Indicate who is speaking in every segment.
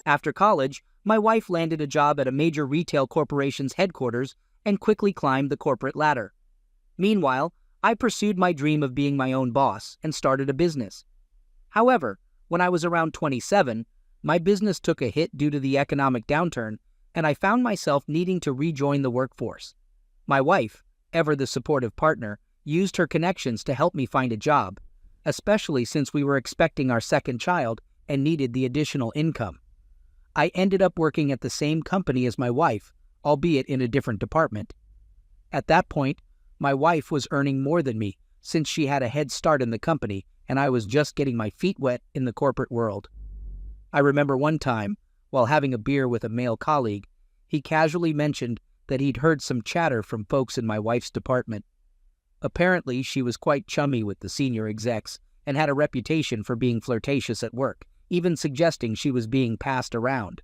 Speaker 1: After college, my wife landed a job at a major retail corporation's headquarters and quickly climbed the corporate ladder. Meanwhile, I pursued my dream of being my own boss and started a business. However, when I was around 27, my business took a hit due to the economic downturn, and I found myself needing to rejoin the workforce. My wife, ever the supportive partner, used her connections to help me find a job, especially since we were expecting our second child and needed the additional income. I ended up working at the same company as my wife, albeit in a different department. At that point, my wife was earning more than me since she had a head start in the company and I was just getting my feet wet in the corporate world. I remember one time, while having a beer with a male colleague, he casually mentioned that he'd heard some chatter from folks in my wife's department. Apparently, she was quite chummy with the senior execs and had a reputation for being flirtatious at work, even suggesting she was being passed around.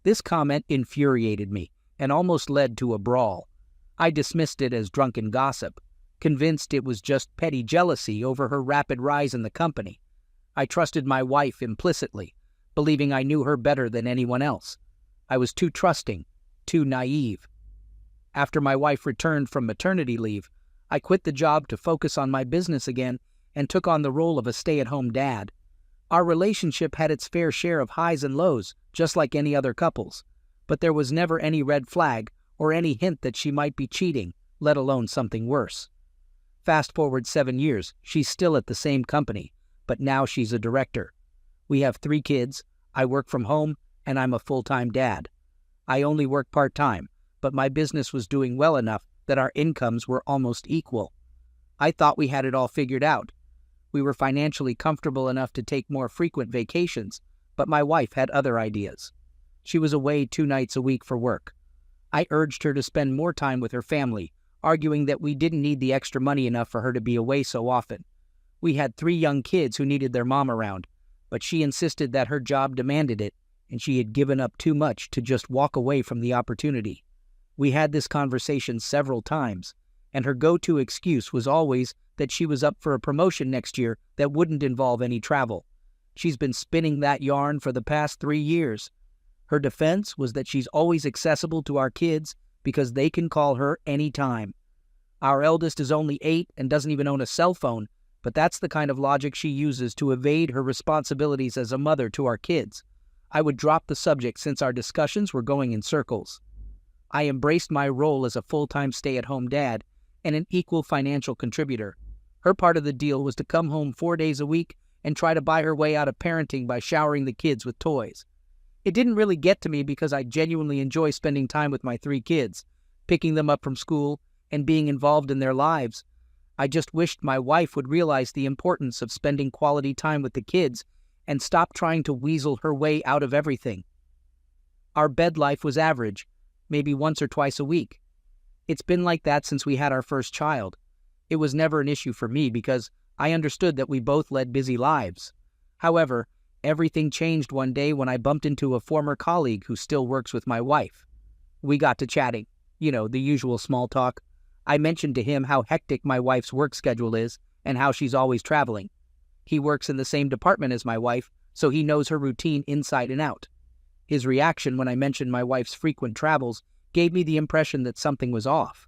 Speaker 1: This comment infuriated me and almost led to a brawl. I dismissed it as drunken gossip, convinced it was just petty jealousy over her rapid rise in the company. I trusted my wife implicitly, believing I knew her better than anyone else. I was too trusting, too naive. After my wife returned from maternity leave, I quit the job to focus on my business again and took on the role of a stay-at-home dad. Our relationship had its fair share of highs and lows, just like any other couples, but there was never any red flag or any hint that she might be cheating, let alone something worse. Fast forward 7 years, she's still at the same company, but now she's a director. We have 3 kids, I work from home, and I'm a full-time dad. I only work part-time, but my business was doing well enough that our incomes were almost equal. I thought we had it all figured out. We were financially comfortable enough to take more frequent vacations, but my wife had other ideas. She was away 2 nights a week for work. I urged her to spend more time with her family, arguing that we didn't need the extra money enough for her to be away so often. We had 3 young kids who needed their mom around, but she insisted that her job demanded it, and she had given up too much to just walk away from the opportunity. We had this conversation several times, and her go-to excuse was always that she was up for a promotion next year that wouldn't involve any travel. She's been spinning that yarn for the past 3 years. Her defense was that she's always accessible to our kids because they can call her anytime. Our eldest is only 8 and doesn't even own a cell phone, but that's the kind of logic she uses to evade her responsibilities as a mother to our kids. I would drop the subject since our discussions were going in circles. I embraced my role as a full-time stay-at-home dad and an equal financial contributor. Her part of the deal was to come home 4 days a week and try to buy her way out of parenting by showering the kids with toys. It didn't really get to me because I genuinely enjoy spending time with my 3 kids, picking them up from school, and being involved in their lives. I just wished my wife would realize the importance of spending quality time with the kids and stop trying to weasel her way out of everything. Our bed life was average, maybe once or twice a week. It's been like that since we had our first child. It was never an issue for me because I understood that we both led busy lives. However, everything changed one day when I bumped into a former colleague who still works with my wife. We got to chatting, the usual small talk. I mentioned to him how hectic my wife's work schedule is and how she's always traveling. He works in the same department as my wife, so he knows her routine inside and out. His reaction when I mentioned my wife's frequent travels gave me the impression that something was off.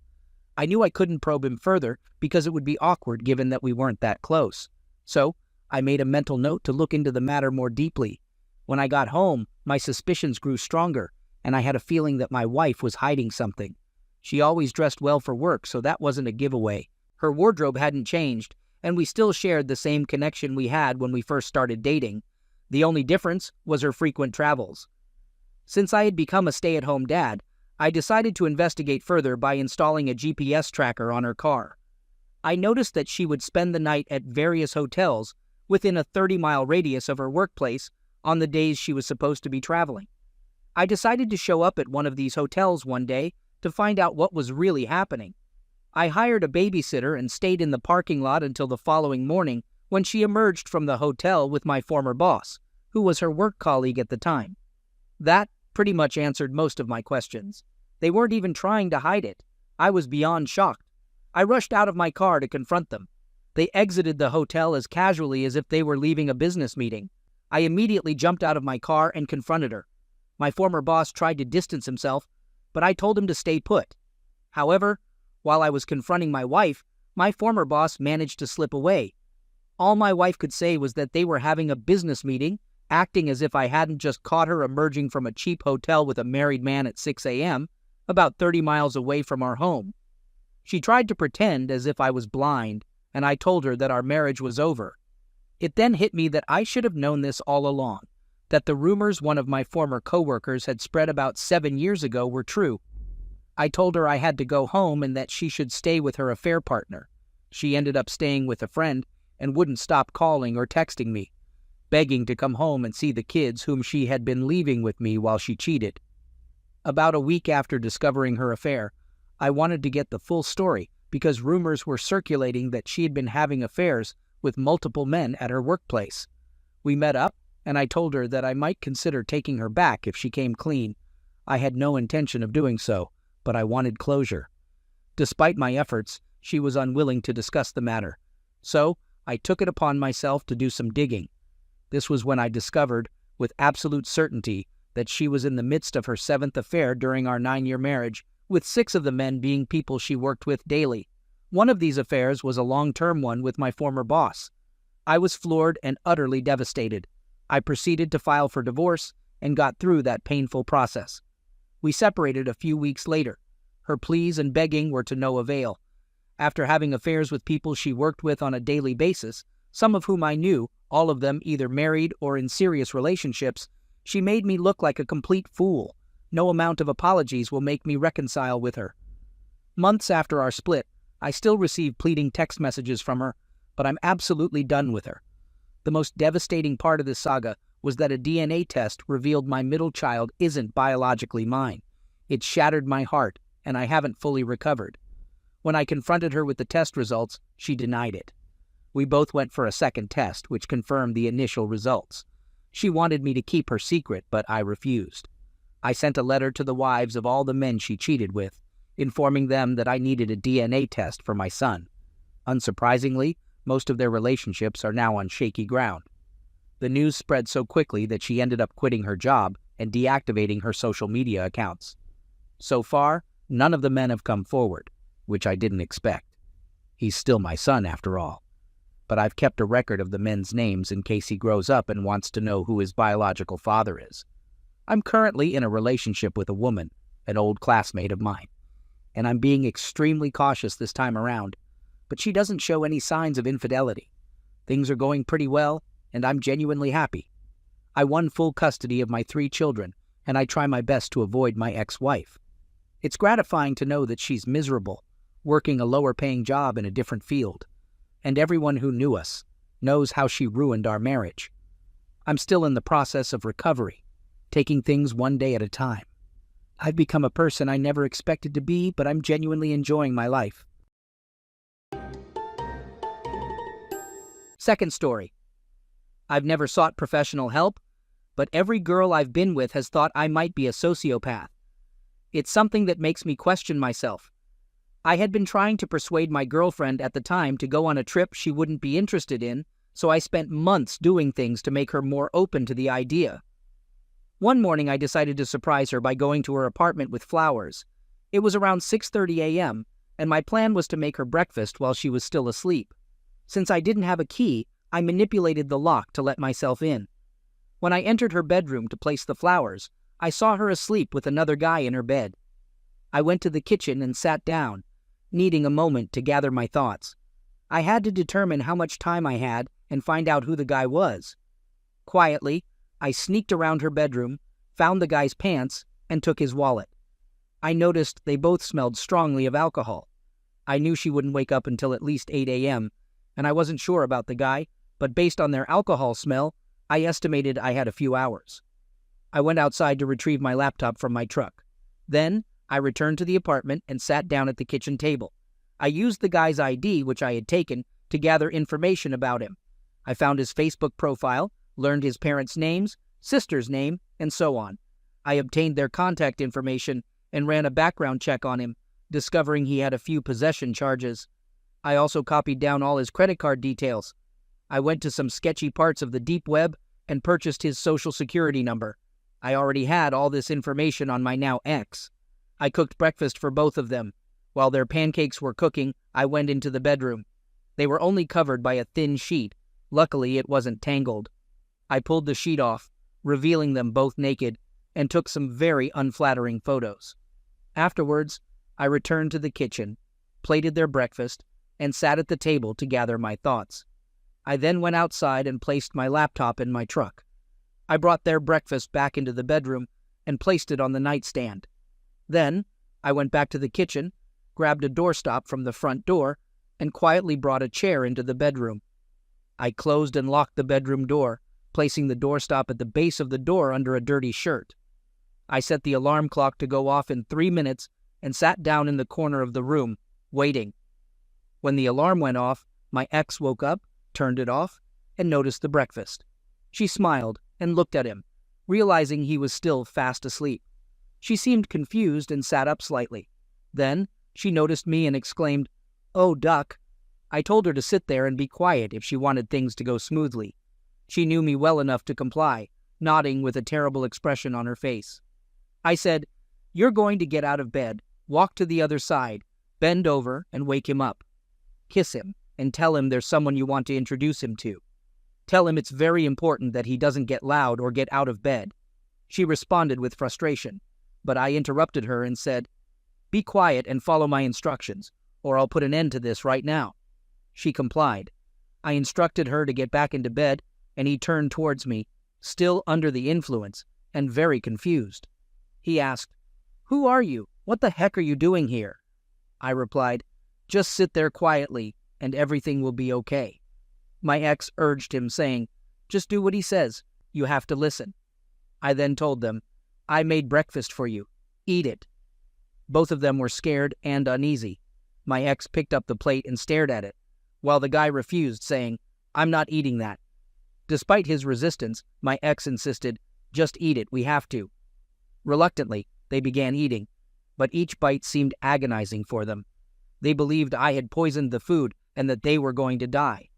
Speaker 1: I knew I couldn't probe him further because it would be awkward given that we weren't that close. So, I made a mental note to look into the matter more deeply. When I got home, my suspicions grew stronger, and I had a feeling that my wife was hiding something. She always dressed well for work, so that wasn't a giveaway. Her wardrobe hadn't changed, and we still shared the same connection we had when we first started dating. The only difference was her frequent travels. Since I had become a stay-at-home dad, I decided to investigate further by installing a GPS tracker on her car. I noticed that she would spend the night at various hotels within a 30-mile radius of her workplace on the days she was supposed to be traveling. I decided to show up at one of these hotels one day to find out what was really happening. I hired a babysitter and stayed in the parking lot until the following morning when she emerged from the hotel with my former boss, who was her work colleague at the time. That pretty much answered most of my questions. They weren't even trying to hide it. I was beyond shocked. I rushed out of my car to confront them. They exited the hotel as casually as if they were leaving a business meeting. I immediately jumped out of my car and confronted her. My former boss tried to distance himself, but I told him to stay put. However, while I was confronting my wife, my former boss managed to slip away. All my wife could say was that they were having a business meeting, acting as if I hadn't just caught her emerging from a cheap hotel with a married man at 6 a.m., about 30 miles away from our home. She tried to pretend as if I was blind, and I told her that our marriage was over. It then hit me that I should have known this all along, that the rumors one of my former coworkers had spread about 7 years ago were true. I told her I had to go home and that she should stay with her affair partner. She ended up staying with a friend and wouldn't stop calling or texting me, begging to come home and see the kids whom she had been leaving with me while she cheated. About a week after discovering her affair, I wanted to get the full story because rumors were circulating that she had been having affairs with multiple men at her workplace. We met up, and I told her that I might consider taking her back if she came clean. I had no intention of doing so, but I wanted closure. Despite my efforts, she was unwilling to discuss the matter. So, I took it upon myself to do some digging. This was when I discovered, with absolute certainty, that she was in the midst of her 7th affair during our 9-year marriage, with 6 of the men being people she worked with daily. One of these affairs was a long-term one with my former boss. I was floored and utterly devastated. I proceeded to file for divorce and got through that painful process. We separated a few weeks later. Her pleas and begging were to no avail. After having affairs with people she worked with on a daily basis, some of whom I knew, all of them either married or in serious relationships, she made me look like a complete fool. No amount of apologies will make me reconcile with her. Months after our split, I still receive pleading text messages from her, but I'm absolutely done with her. The most devastating part of this saga was that a DNA test revealed my middle child isn't biologically mine. It shattered my heart, and I haven't fully recovered. When I confronted her with the test results, she denied it. We both went for a second test, which confirmed the initial results. She wanted me to keep her secret, but I refused. I sent a letter to the wives of all the men she cheated with, informing them that I needed a DNA test for my son. Unsurprisingly, most of their relationships are now on shaky ground. The news spread so quickly that she ended up quitting her job and deactivating her social media accounts. So far, none of the men have come forward, which I didn't expect. He's still my son, after all. But I've kept a record of the men's names in case he grows up and wants to know who his biological father is. I'm currently in a relationship with a woman, an old classmate of mine, and I'm being extremely cautious this time around, but she doesn't show any signs of infidelity. Things are going pretty well, and I'm genuinely happy. I won full custody of my 3 children, and I try my best to avoid my ex-wife. It's gratifying to know that she's miserable, working a lower-paying job in a different field, and everyone who knew us knows how she ruined our marriage. I'm still in the process of recovery, taking things one day at a time. I've become a person I never expected to be, but I'm genuinely enjoying my life. Second story. I've never sought professional help, but every girl I've been with has thought I might be a sociopath. It's something that makes me question myself. I had been trying to persuade my girlfriend at the time to go on a trip she wouldn't be interested in, so I spent months doing things to make her more open to the idea. One morning I decided to surprise her by going to her apartment with flowers. It was around 6:30 a.m., and my plan was to make her breakfast while she was still asleep. Since I didn't have a key, I manipulated the lock to let myself in. When I entered her bedroom to place the flowers, I saw her asleep with another guy in her bed. I went to the kitchen and sat down, needing a moment to gather my thoughts. I had to determine how much time I had and find out who the guy was. Quietly, I sneaked around her bedroom, found the guy's pants, and took his wallet. I noticed they both smelled strongly of alcohol. I knew she wouldn't wake up until at least 8 a.m., and I wasn't sure about the guy, but based on their alcohol smell, I estimated I had a few hours. I went outside to retrieve my laptop from my truck. Then, I returned to the apartment and sat down at the kitchen table. I used the guy's ID, which I had taken, to gather information about him. I found his Facebook profile, learned his parents' names, sister's name, and so on. I obtained their contact information and ran a background check on him, discovering he had a few possession charges. I also copied down all his credit card details. I went to some sketchy parts of the deep web and purchased his social security number. I already had all this information on my now ex. I cooked breakfast for both of them. While their pancakes were cooking, I went into the bedroom. They were only covered by a thin sheet. Luckily, it wasn't tangled. I pulled the sheet off, revealing them both naked, and took some very unflattering photos. Afterwards, I returned to the kitchen, plated their breakfast, and sat at the table to gather my thoughts. I then went outside and placed my laptop in my truck. I brought their breakfast back into the bedroom and placed it on the nightstand. Then, I went back to the kitchen, grabbed a doorstop from the front door, and quietly brought a chair into the bedroom. I closed and locked the bedroom door, placing the doorstop at the base of the door under a dirty shirt. I set the alarm clock to go off in 3 minutes and sat down in the corner of the room, waiting. When the alarm went off, my ex woke up, turned it off, and noticed the breakfast. She smiled and looked at him, realizing he was still fast asleep. She seemed confused and sat up slightly. Then, she noticed me and exclaimed, "Oh, duck." I told her to sit there and be quiet if she wanted things to go smoothly. She knew me well enough to comply, nodding with a terrible expression on her face. I said, "You're going to get out of bed, walk to the other side, bend over and wake him up. Kiss him and tell him there's someone you want to introduce him to. Tell him it's very important that he doesn't get loud or get out of bed." She responded with frustration, but I interrupted her and said, "Be quiet and follow my instructions, or I'll put an end to this right now." She complied. I instructed her to get back into bed, and he turned towards me, still under the influence and very confused. He asked, "Who are you? What the heck are you doing here?" I replied, "Just sit there quietly, and everything will be okay." My ex urged him, saying, "Just do what he says. You have to listen." I then told them, "I made breakfast for you. Eat it." Both of them were scared and uneasy. My ex picked up the plate and stared at it, while the guy refused, saying, "I'm not eating that." Despite his resistance, my ex insisted, "Just eat it, we have to." Reluctantly, they began eating, but each bite seemed agonizing for them. They believed I had poisoned the food and that they were going to die.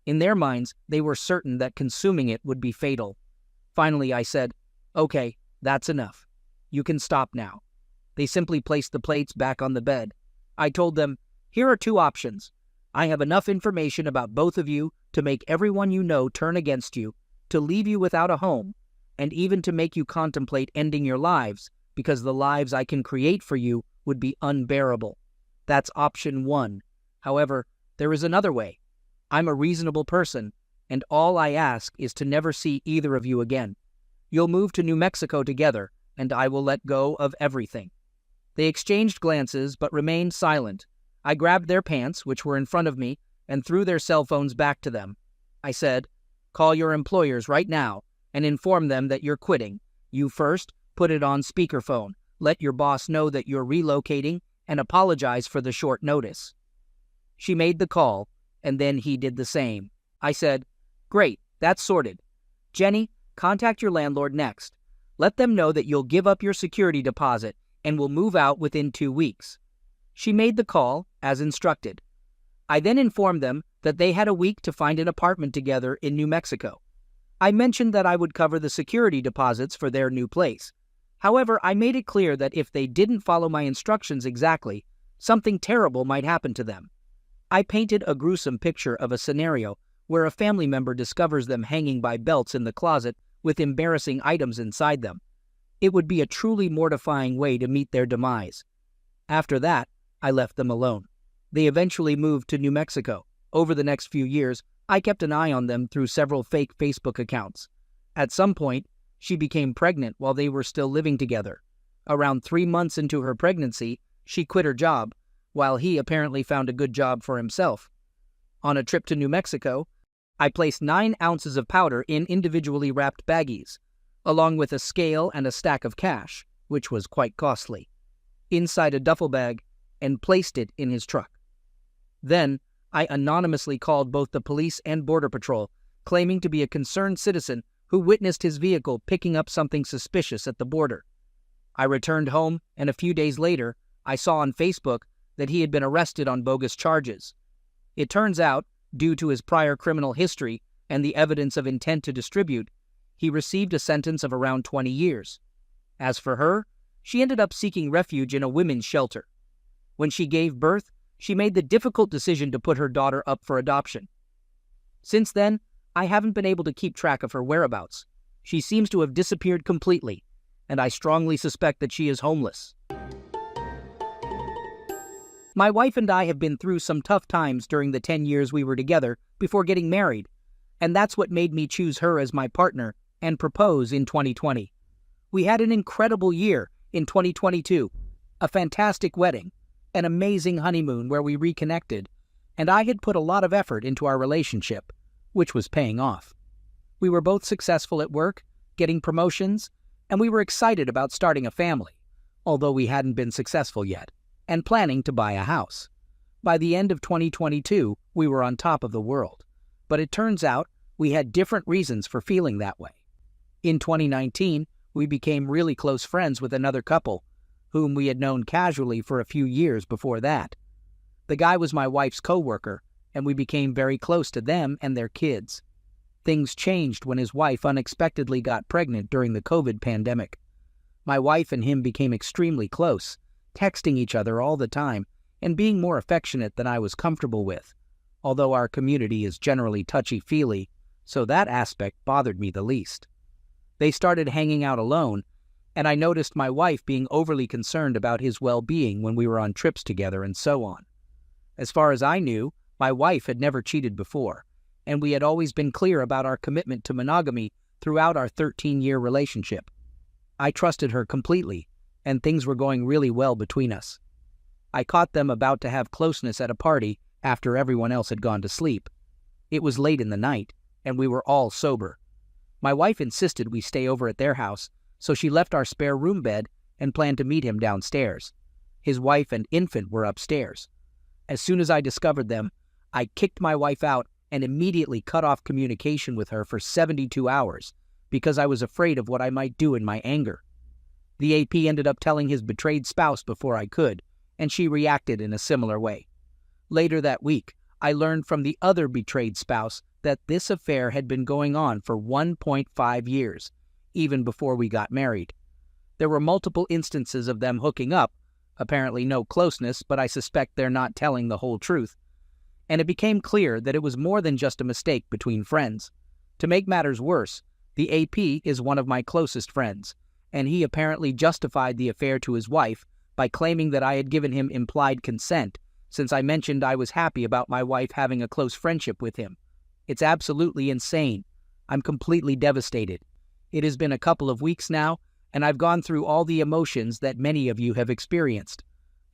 Speaker 1: In their minds, they were certain that consuming it would be fatal. Finally, I said, "Okay, that's enough. You can stop now." They simply placed the plates back on the bed. I told them, "Here are 2 options. I have enough information about both of you to make everyone you know turn against you, to leave you without a home, and even to make you contemplate ending your lives, because the lives I can create for you would be unbearable. That's option 1. However, there is another way. I'm a reasonable person, and all I ask is to never see either of you again. You'll move to New Mexico together, and I will let go of everything." They exchanged glances, but remained silent. I grabbed their pants, which were in front of me, and threw their cell phones back to them. I said, "Call your employers right now and inform them that you're quitting. You first put it on speakerphone. Let your boss know that you're relocating and apologize for the short notice." She made the call, and then he did the same. I said, "Great, that's sorted. Jenny, contact your landlord next. Let them know that you'll give up your security deposit and will move out within 2 weeks. She made the call, as instructed. I then informed them that they had a week to find an apartment together in New Mexico. I mentioned that I would cover the security deposits for their new place. However, I made it clear that if they didn't follow my instructions exactly, something terrible might happen to them. I painted a gruesome picture of a scenario where a family member discovers them hanging by belts in the closet with embarrassing items inside them. It would be a truly mortifying way to meet their demise. After that, I left them alone. They eventually moved to New Mexico. Over the next few years, I kept an eye on them through several fake Facebook accounts. At some point, she became pregnant while they were still living together. Around 3 months into her pregnancy, she quit her job, while he apparently found a good job for himself. On a trip to New Mexico, I placed 9 ounces of powder in individually wrapped baggies, along with a scale and a stack of cash, which was quite costly, inside a duffel bag, and placed it in his truck. Then, I anonymously called both the police and Border Patrol, claiming to be a concerned citizen who witnessed his vehicle picking up something suspicious at the border. I returned home, and a few days later, I saw on Facebook that he had been arrested on bogus charges. It turns out, due to his prior criminal history and the evidence of intent to distribute, He received a sentence of around 20 years. As for her, she ended up seeking refuge in a women's shelter. When she gave birth, she made the difficult decision to put her daughter up for adoption. Since then, I haven't been able to keep track of her whereabouts. She seems to have disappeared completely, and I strongly suspect that she is homeless. My wife and I have been through some tough times during the 10 years we were together before getting married, and that's what made me choose her as my partner and propose in 2020. We had an incredible year in 2022, a fantastic wedding, an amazing honeymoon where we reconnected, and I had put a lot of effort into our relationship, which was paying off. We were both successful at work, getting promotions, and we were excited about starting a family, although we hadn't been successful yet, and planning to buy a house. By the end of 2022, we were on top of the world, but it turns out we had different reasons for feeling that way. In 2019, we became really close friends with another couple, whom we had known casually for a few years before that. The guy was my wife's co-worker, and we became very close to them and their kids. Things changed when his wife unexpectedly got pregnant during the COVID pandemic. My wife and him became extremely close, texting each other all the time and being more affectionate than I was comfortable with, although our community is generally touchy-feely, so that aspect bothered me the least. They started hanging out alone, and I noticed my wife being overly concerned about his well-being when we were on trips together and so on. As far as I knew, my wife had never cheated before, and we had always been clear about our commitment to monogamy throughout our 13-year relationship. I trusted her completely, and things were going really well between us. I caught them about to have closeness at a party after everyone else had gone to sleep. It was late in the night, and we were all sober. My wife insisted we stay over at their house, so she left our spare room bed and planned to meet him downstairs. His wife and infant were upstairs. As soon as I discovered them, I kicked my wife out and immediately cut off communication with her for 72 hours because I was afraid of what I might do in my anger. The AP ended up telling his betrayed spouse before I could, and she reacted in a similar way. Later that week, I learned from the other betrayed spouse that this affair had been going on for 1.5 years, even before we got married. There were multiple instances of them hooking up, apparently no closeness, but I suspect they're not telling the whole truth. And it became clear that it was more than just a mistake between friends. To make matters worse, the AP is one of my closest friends, and he apparently justified the affair to his wife by claiming that I had given him implied consent since I mentioned I was happy about my wife having a close friendship with him. It's absolutely insane. I'm completely devastated. It has been a couple of weeks now, and I've gone through all the emotions that many of you have experienced.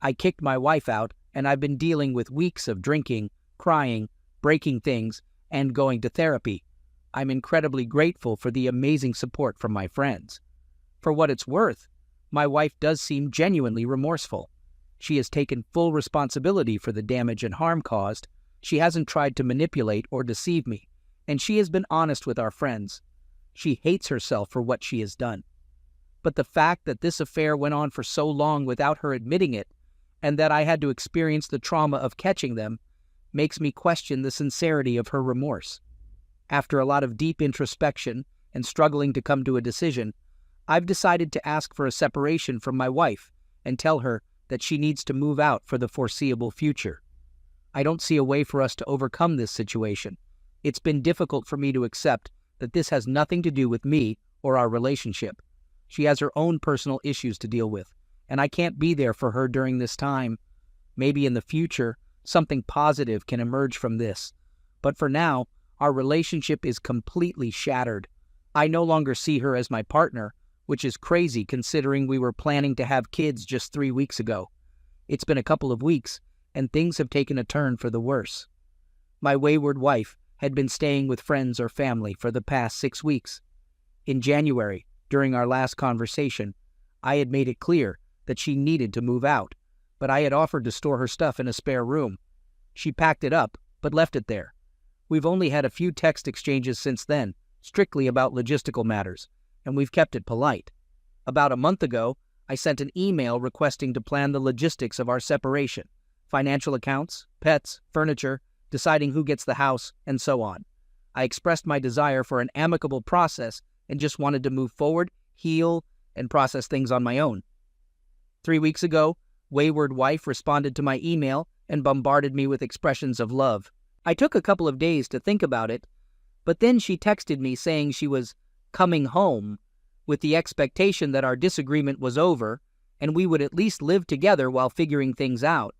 Speaker 1: I kicked my wife out, and I've been dealing with weeks of drinking, crying, breaking things, and going to therapy. I'm incredibly grateful for the amazing support from my friends. For what it's worth, my wife does seem genuinely remorseful. She has taken full responsibility for the damage and harm caused. She hasn't tried to manipulate or deceive me, and she has been honest with our friends. She hates herself for what she has done. But the fact that this affair went on for so long without her admitting it, and that I had to experience the trauma of catching them, makes me question the sincerity of her remorse. After a lot of deep introspection and struggling to come to a decision, I've decided to ask for a separation from my wife and tell her that she needs to move out for the foreseeable future. I don't see a way for us to overcome this situation. It's been difficult for me to accept that this has nothing to do with me or our relationship. She has her own personal issues to deal with, and I can't be there for her during this time. Maybe in the future, something positive can emerge from this. But for now, our relationship is completely shattered. I no longer see her as my partner, which is crazy considering we were planning to have kids just 3 weeks ago. It's been a couple of weeks, and things have taken a turn for the worse. My wayward wife had been staying with friends or family for the past 6 weeks. In January, during our last conversation, I had made it clear that she needed to move out, but I had offered to store her stuff in a spare room. She packed it up, but left it there. We've only had a few text exchanges since then, strictly about logistical matters, and we've kept it polite. About a month ago, I sent an email requesting to plan the logistics of our separation, financial accounts, pets, furniture, deciding who gets the house, and so on. I expressed my desire for an amicable process and just wanted to move forward, heal, and process things on my own. 3 weeks ago, wayward wife responded to my email and bombarded me with expressions of love. I took a couple of days to think about it, but then she texted me saying she was coming home with the expectation that our disagreement was over and we would at least live together while figuring things out.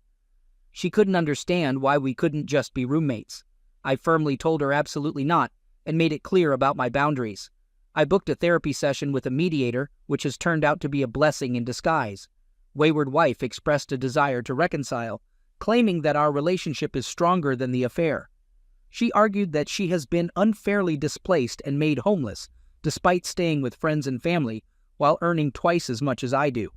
Speaker 1: She couldn't understand why we couldn't just be roommates. I firmly told her absolutely not and made it clear about my boundaries. I booked a therapy session with a mediator, which has turned out to be a blessing in disguise. Wayward wife expressed a desire to reconcile, claiming that our relationship is stronger than the affair. She argued that she has been unfairly displaced and made homeless, despite staying with friends and family, while earning twice as much as I do.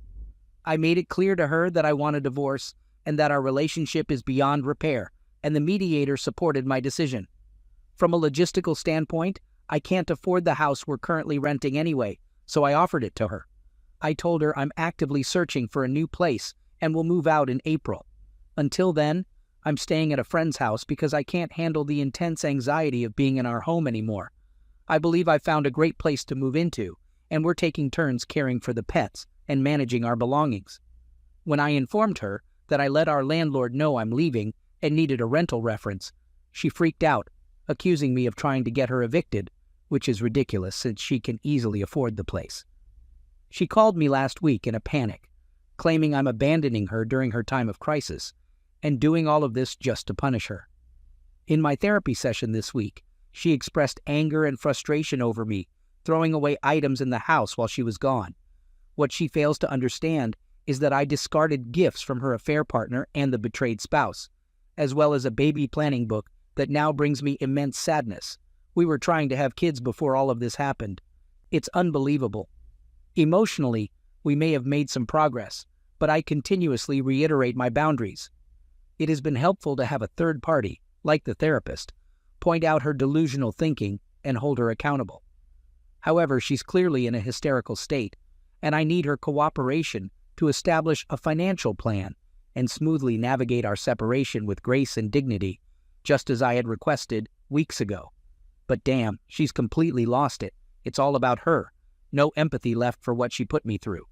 Speaker 1: I made it clear to her that I want a divorce and that our relationship is beyond repair, and the mediator supported my decision. From a logistical standpoint, I can't afford the house we're currently renting anyway, so I offered it to her. I told her I'm actively searching for a new place and will move out in April. Until then, I'm staying at a friend's house because I can't handle the intense anxiety of being in our home anymore. I believe I found a great place to move into, and we're taking turns caring for the pets and managing our belongings. When I informed her that I let our landlord know I'm leaving and needed a rental reference, she freaked out, accusing me of trying to get her evicted, which is ridiculous since she can easily afford the place. She called me last week in a panic, claiming I'm abandoning her during her time of crisis, and doing all of this just to punish her. In my therapy session this week, she expressed anger and frustration over me, throwing away items in the house while she was gone. What she fails to understand is that I discarded gifts from her affair partner and the betrayed spouse, as well as a baby planning book that now brings me immense sadness. We were trying to have kids before all of this happened. It's unbelievable. Emotionally, we may have made some progress, but I continuously reiterate my boundaries. It has been helpful to have a third party, like the therapist, point out her delusional thinking and hold her accountable. However, she's clearly in a hysterical state, and I need her cooperation to establish a financial plan and smoothly navigate our separation with grace and dignity, just as I had requested weeks ago. But damn, she's completely lost it. It's all about her. No empathy left for what she put me through.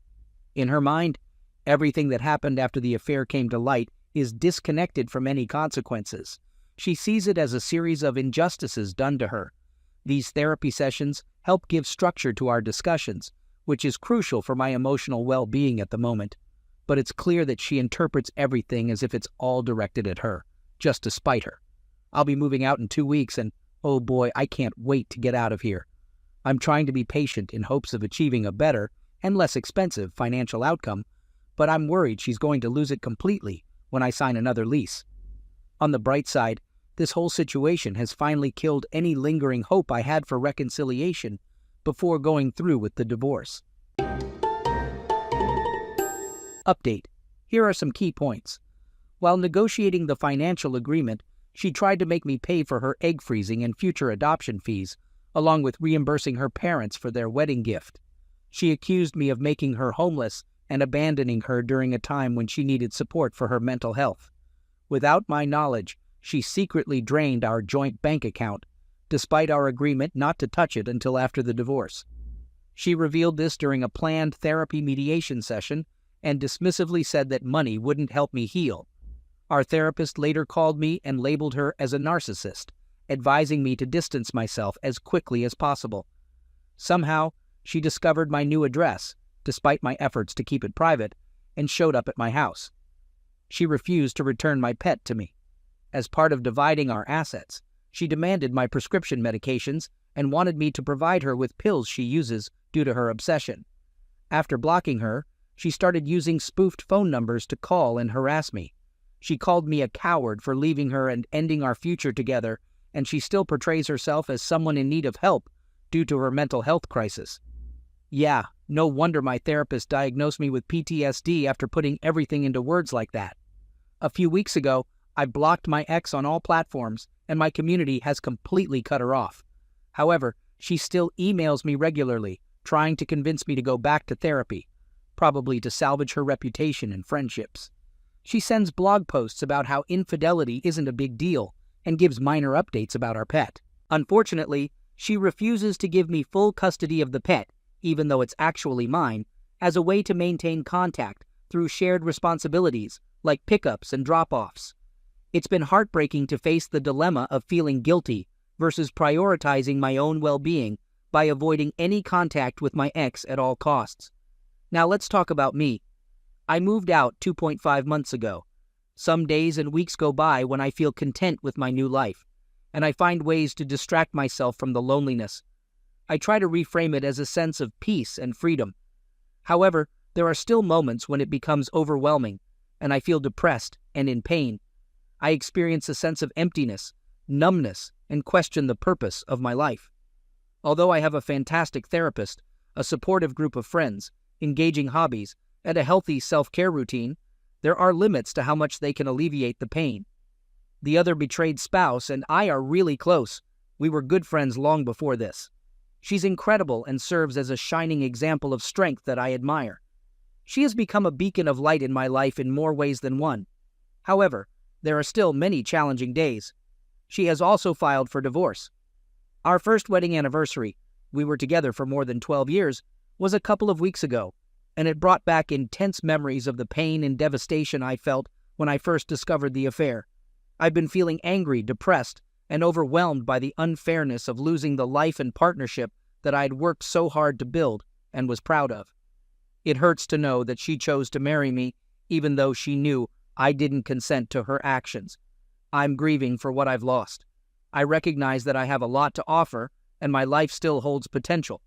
Speaker 1: In her mind, everything that happened after the affair came to light is disconnected from any consequences. She sees it as a series of injustices done to her. These therapy sessions help give structure to our discussions, which is crucial for my emotional well-being at the moment. But it's clear that she interprets everything as if it's all directed at her, just to spite her. I'll be moving out in 2 weeks, and oh boy, I can't wait to get out of here. I'm trying to be patient in hopes of achieving a better and less expensive financial outcome, but I'm worried she's going to lose it completely when I sign another lease. On the bright side, this whole situation has finally killed any lingering hope I had for reconciliation before going through with the divorce. Update. Here are some key points. While negotiating the financial agreement, she tried to make me pay for her egg freezing and future adoption fees, along with reimbursing her parents for their wedding gift. She accused me of making her homeless and abandoning her during a time when she needed support for her mental health. Without my knowledge, she secretly drained our joint bank account, despite our agreement not to touch it until after the divorce. She revealed this during a planned therapy mediation session and dismissively said that money wouldn't help me heal. Our therapist later called me and labeled her as a narcissist, advising me to distance myself as quickly as possible. Somehow, she discovered my new address, despite my efforts to keep it private, and showed up at my house. She refused to return my pet to me. As part of dividing our assets, she demanded my prescription medications and wanted me to provide her with pills she uses due to her obsession. After blocking her, she started using spoofed phone numbers to call and harass me. She called me a coward for leaving her and ending our future together, and she still portrays herself as someone in need of help due to her mental health crisis. Yeah, no wonder my therapist diagnosed me with PTSD after putting everything into words like that. A few weeks ago, I blocked my ex on all platforms, and my community has completely cut her off. However, she still emails me regularly, trying to convince me to go back to therapy, probably to salvage her reputation and friendships. She sends blog posts about how infidelity isn't a big deal and gives minor updates about our pet. Unfortunately, She refuses to give me full custody of the pet, even though it's actually mine, as a way to maintain contact through shared responsibilities like pickups and drop-offs. It's been heartbreaking to face the dilemma of feeling guilty versus prioritizing my own well-being by avoiding any contact with my ex at all costs. Now let's talk about me. I moved out 2.5 months ago. Some days and weeks go by when I feel content with my new life, and I find ways to distract myself from the loneliness. I try to reframe it as a sense of peace and freedom. However, there are still moments when it becomes overwhelming, and I feel depressed and in pain. I experience a sense of emptiness, numbness, and question the purpose of my life. Although I have a fantastic therapist, a supportive group of friends, engaging hobbies, and a healthy self-care routine, there are limits to how much they can alleviate the pain. The other betrayed spouse and I are really close. We were good friends long before this. She's incredible and serves as a shining example of strength that I admire. She has become a beacon of light in my life in more ways than one. However, there are still many challenging days. She has also filed for divorce. Our first wedding anniversary, we were together for more than 12 years, was a couple of weeks ago, and it brought back intense memories of the pain and devastation I felt when I first discovered the affair. I've been feeling angry, depressed, and overwhelmed by the unfairness of losing the life and partnership that I had worked so hard to build and was proud of. It hurts to know that she chose to marry me, even though she knew I didn't consent to her actions. I'm grieving for what I've lost. I recognize that I have a lot to offer, and my life still holds potential.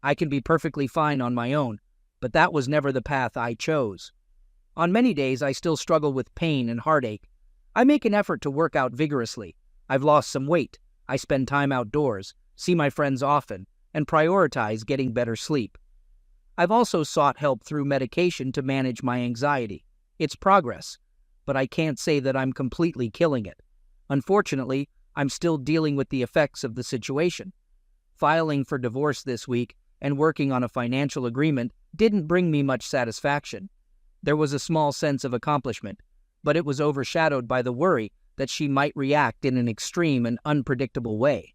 Speaker 1: I can be perfectly fine on my own, but that was never the path I chose. On many days, I still struggle with pain and heartache. I make an effort to work out vigorously. I've lost some weight. I spend time outdoors, see my friends often, and prioritize getting better sleep. I've also sought help through medication to manage my anxiety. It's progress, but I can't say that I'm completely killing it. Unfortunately, I'm still dealing with the effects of the situation. Filing for divorce this week and working on a financial agreement didn't bring me much satisfaction. There was a small sense of accomplishment, but it was overshadowed by the worry that she might react in an extreme and unpredictable way.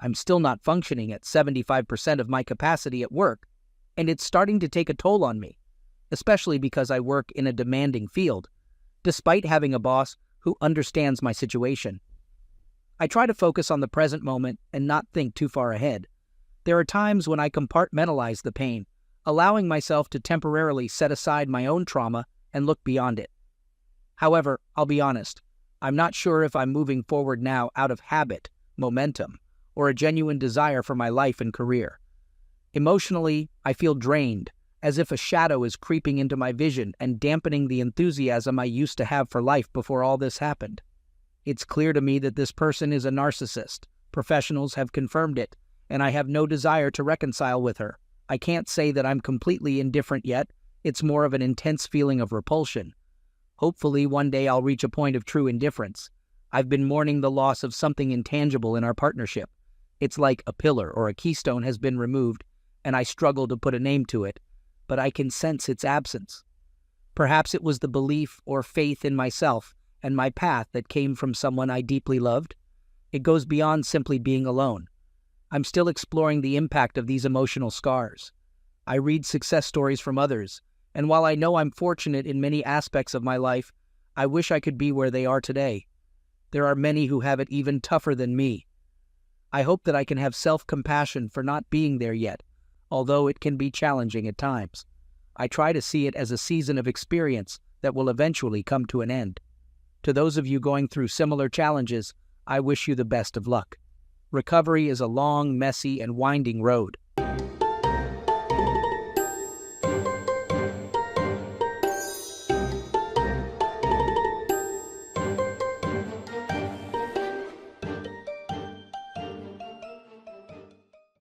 Speaker 1: I'm still not functioning at 75% of my capacity at work, and it's starting to take a toll on me, especially because I work in a demanding field, despite having a boss who understands my situation. I try to focus on the present moment and not think too far ahead. There are times when I compartmentalize the pain, allowing myself to temporarily set aside my own trauma and look beyond it. However, I'll be honest, I'm not sure if I'm moving forward now out of habit, momentum, or a genuine desire for my life and career. Emotionally, I feel drained, as if a shadow is creeping into my vision and dampening the enthusiasm I used to have for life before all this happened. It's clear to me that this person is a narcissist. Professionals have confirmed it, and I have no desire to reconcile with her. I can't say that I'm completely indifferent yet. It's more of an intense feeling of repulsion. Hopefully, one day I'll reach a point of true indifference. I've been mourning the loss of something intangible in our partnership. It's like a pillar or a keystone has been removed, and I struggle to put a name to it, but I can sense its absence. Perhaps it was the belief or faith in myself and my path that came from someone I deeply loved. It goes beyond simply being alone. I'm still exploring the impact of these emotional scars. I read success stories from others, and while I know I'm fortunate in many aspects of my life, I wish I could be where they are today. There are many who have it even tougher than me. I hope that I can have self-compassion for not being there yet, although it can be challenging at times. I try to see it as a season of experience that will eventually come to an end. To those of you going through similar challenges, I wish you the best of luck. Recovery is a long, messy, and winding road.